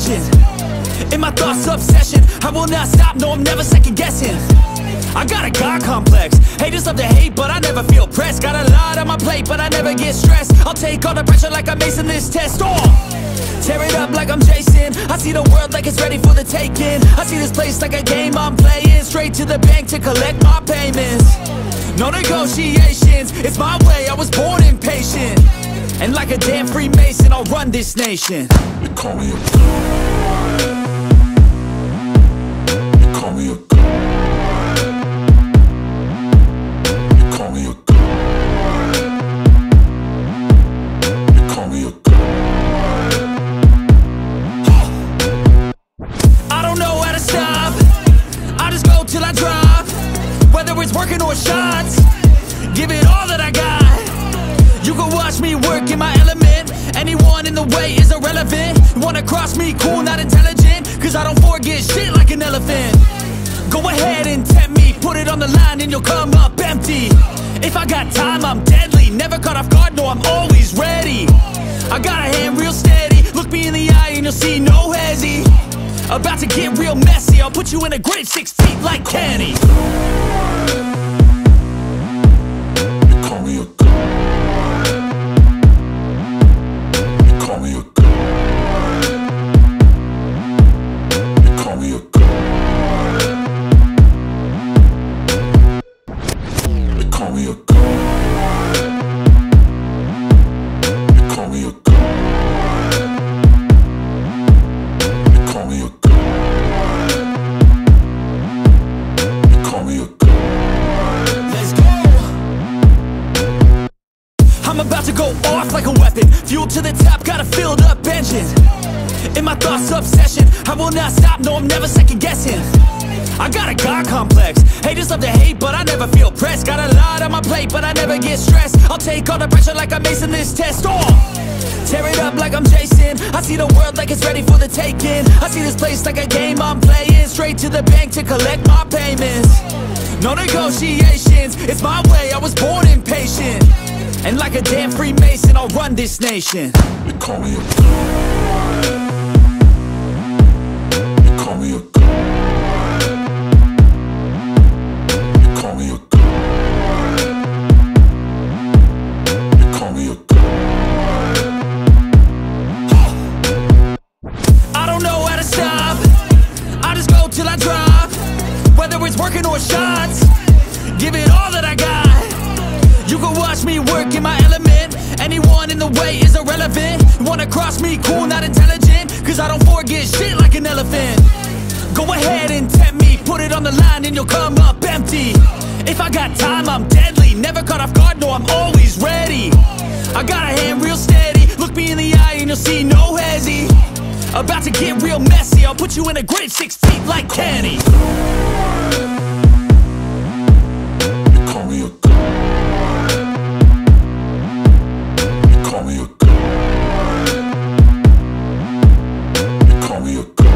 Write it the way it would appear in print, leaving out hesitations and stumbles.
attention. In my thoughts, obsession, I will not stop, no, I'm never second guessing. I got a God complex, haters love to hate, but I never feel pressed. Got a lot on my plate, but I never get stressed. I'll take all the pressure like I'm acing this test. Tear it up like I'm Jason. I see the world like it's ready for the taking. I see this place like a game I'm playing. Straight to the bank to collect my payments. No negotiations, it's my way, I was born impatient. And like a damn Freemason, I'll run this nation. They call me a god. They call me a god. They call me a god. They call me a god. I don't know how to stop, I just go till I drop. Whether it's working or shots, give it all that I got. You can watch me work in my element. Anyone in the way is irrelevant. You wanna cross me, cool, not intelligent, cause I don't forget shit like an elephant. Go ahead and tempt me, put it on the line and you'll come up empty. If I got time, I'm deadly, never caught off guard, no, I'm always ready. I got a hand real steady, look me in the eye and you'll see no hezzy. About to get real messy, I'll put you in a grave 6 feet like Kenny. They call me a god. They call me a god. They call me a god. They call me a god. They call me a god. They call me a god. They call me a god. Let's go! I'm about to go off like a weapon. Fuel to the top, got a filled up engine. In my thoughts, obsession, I will not stop, no, I'm never second guessing. I got a God complex, haters love to hate, but I never feel pressed. Got a lot on my plate, but I never get stressed. I'll take all the pressure like I'm acing this test. Tear it up like I'm Jason. I see the world like it's ready for the taking. I see this place like a game I'm playing. Straight to the bank to collect my payments. No negotiations, it's my way, I was born impatient. And like a damn Freemason, I'll run this nation. They call me a god. They call me a god. They call me a god. They call me a god. I don't know how to stop, I just go till I drop. Whether it's working or shots, give it all that I got. You can watch me work in my element. Anyone in the way is irrelevant. You wanna cross me, cool, not intelligent, cause I don't forget shit like an elephant. Go ahead and tempt me, put it on the line and you'll come up empty. If I got time, I'm deadly, never caught off guard, no, I'm always ready. I got a hand real steady, look me in the eye and you'll see no hezzy. About to get real messy, I'll put you in a grave 6 feet like Kenny. They call me a god. They call me a god. They call me a god.